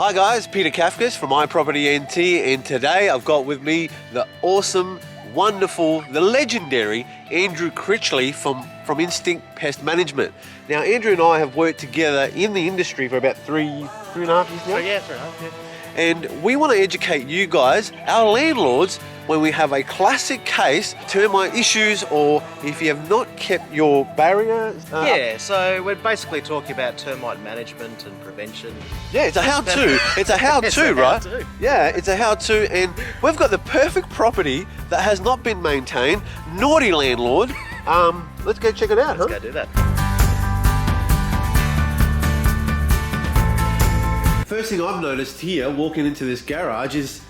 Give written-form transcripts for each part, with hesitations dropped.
Hi guys, Peter Kafkas from iProperty NT, and today I've got with me the awesome, wonderful, the legendary Andrew Critchley from Instinct Pest Management. Now Andrew and I have worked together in the industry for about three and a half years now. Yeah, 3.5 years. And we want to educate you guys, our landlords, when we have a classic case, termite issues, or if you have not kept your barrier. Yeah, so we're basically talking about termite management and prevention. Yeah, it's a how-to. It's a how-to, right? How-to. Yeah, it's a how-to, and we've got the perfect property that has not been maintained. Naughty landlord. Let's go check it out, Let's go do that. First thing I've noticed here, walking into this garage, is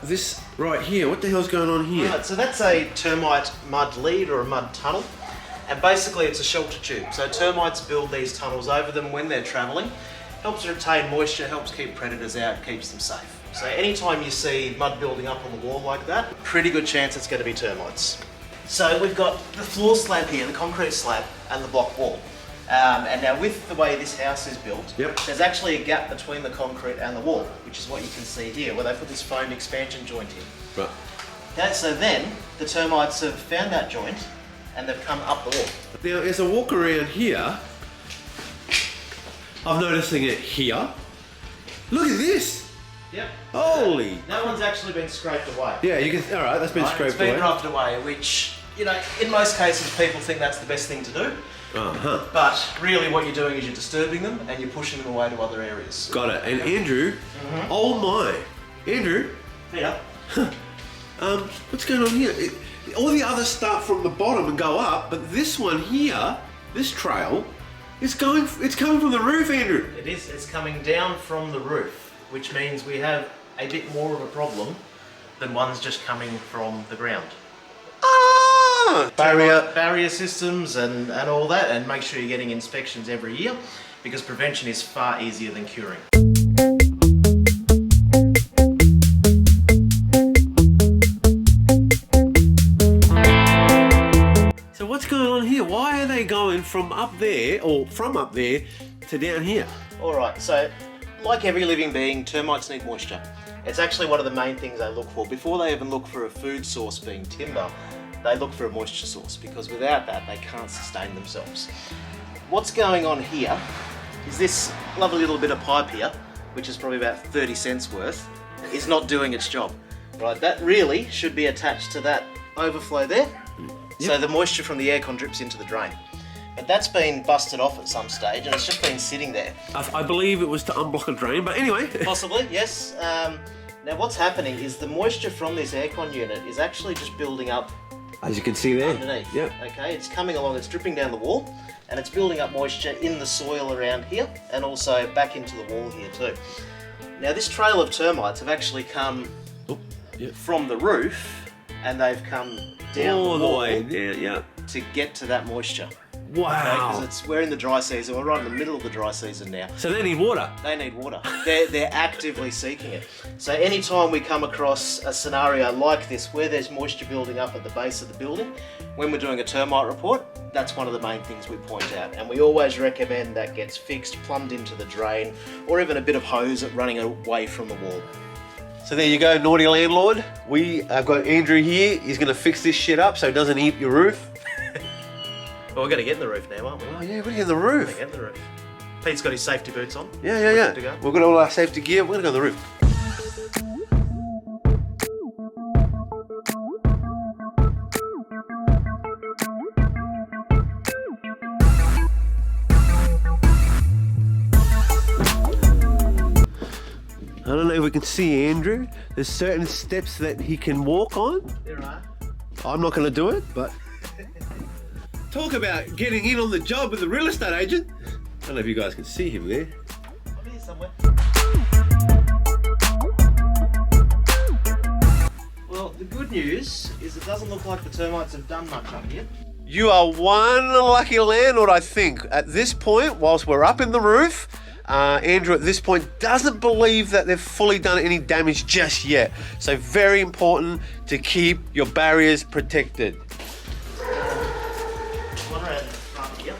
this right here. What the hell's going on here? Right, so that's a termite mud lead or a mud tunnel, and basically it's a shelter tube. So termites build these tunnels over them when they're travelling. Helps retain moisture, helps keep predators out, keeps them safe. So anytime you see mud building up on the wall like that, pretty good chance it's going to be termites. So we've got the floor slab here, the concrete slab, and the block wall. And now with the way this house is built, there's actually a gap between the concrete and the wall, which is what you can see here, where they put this foam expansion joint in. Right. Okay, so then the termites have found that joint and they've come up the wall. Now, as I walk around here, I'm noticing it here. Look at this. Yep. Holy. That one's actually been scraped away. Yeah, you can. All right, that's been scraped It's been away. rubbed away, which, you know, in most cases people think that's the best thing to do. Uh-huh. But really what you're doing is you're disturbing them and you're pushing them away to other areas. Got it. And Andrew, oh my, Andrew, Yeah. what's going on here? All the others start from the bottom and go up, but this one here, this trail, it's coming from the roof, Andrew. It is. It's coming down from the roof, which means we have a bit more of a problem than ones just coming from the ground. Barrier systems and all that, and make sure you're getting inspections every year, because prevention is far easier than curing. So what's going on here? Why are they going from up there, or from up there, to down here? Alright, so like every living being, termites need moisture. It's actually one of the main things they look for. Before they even look for a food source being timber, they look for a moisture source, because without that they can't sustain themselves. What's going on here is this lovely little bit of pipe here, which is probably about 30 cents worth, is not doing its job. Right, that really should be attached to that overflow there. So the moisture from the aircon drips into the drain. But that's been busted off at some stage and it's just been sitting there. I believe it was to unblock a drain, but anyway. Possibly, yes. Now what's happening is the moisture from this aircon unit is actually just building up As you can see there. underneath. Yep. Okay, it's coming along, it's dripping down the wall, and it's building up moisture in the soil around here, and also back into the wall here too. Now this trail of termites have actually come from the roof, and they've come down all the wall way down, yeah. to get to that moisture. Wow. Because we're in the dry season, we're right in the middle of the dry season now. So they need water. They need water. They're actively seeking it. So anytime we come across a scenario like this where there's moisture building up at the base of the building, when we're doing a termite report, that's one of the main things we point out. And we always recommend that gets fixed, plumbed into the drain, or even a bit of hose running away from the wall. So there you go, naughty landlord. I've got Andrew here. He's going to fix this shit up so it doesn't eat your roof. Well, we're going to get in the roof now, aren't we? Oh yeah, we're in the We're roof. going to get in the roof. Pete's got his safety boots on. Yeah. We're good to go. We've got all our safety gear. We're going to go on the roof. I don't know if we can see Andrew. There's certain steps that he can walk on. There are. I'm not going to do it, but talk about getting in on the job with the real estate agent. I don't know if you guys can see him there. I'm here somewhere. Well, the good news is it doesn't look like the termites have done much up here. You are one lucky landlord, I think. At this point, whilst we're up in the roof, Andrew at this point doesn't believe that they've fully done any damage just yet. So very important to keep your barriers protected. One around the front here.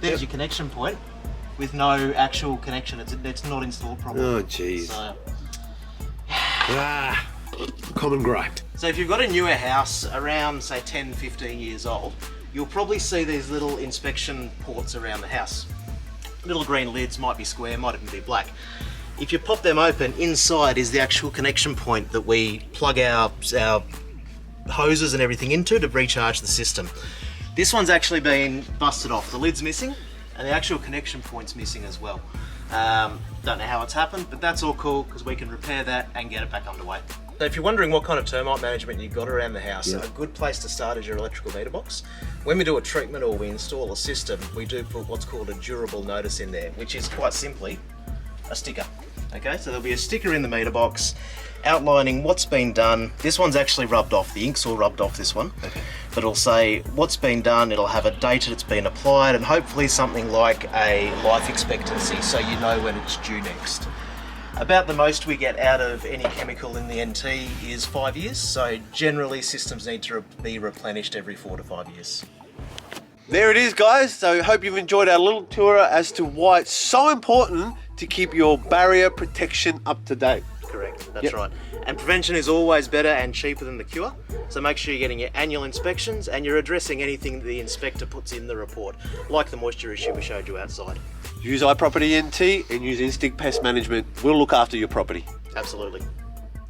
There's your connection point with no actual connection. It's not installed properly. Oh, jeez. So, Common gripe. so if you've got a newer house around, say, 10, 15 years old, you'll probably see these little inspection ports around the house. Little green lids, might be square, might even be black. If you pop them open, inside is the actual connection point that we plug our hoses and everything into to recharge the system. This one's actually been busted off. The lid's missing and the actual connection point's missing as well. Don't know how it's happened, but that's all cool because we can repair that and get it back underway. So if you're wondering what kind of termite management you've got around the house, a good place to start is your electrical meter box. When we do a treatment or we install a system, we do put what's called a durable notice in there, which is quite simply a sticker. Okay, so there'll be a sticker in the meter box outlining what's been done. This one's actually rubbed off, the ink's all rubbed off this one. Okay. But it'll say what's been done, it'll have a date it's been applied, and hopefully something like a life expectancy so you know when it's due next. About the most we get out of any chemical in the NT is 5 years, so generally systems need to be replenished every 4 to 5 years. There it is, guys. So hope you've enjoyed our little tour as to why it's so important to keep your barrier protection up to date. Correct, that's right. And prevention is always better and cheaper than the cure. So make sure you're getting your annual inspections and you're addressing anything the inspector puts in the report, like the moisture issue we showed you outside. Use iProperty NT and use Instinct Pest Management. We'll look after your property. Absolutely.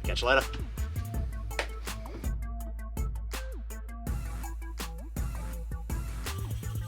Catch you later.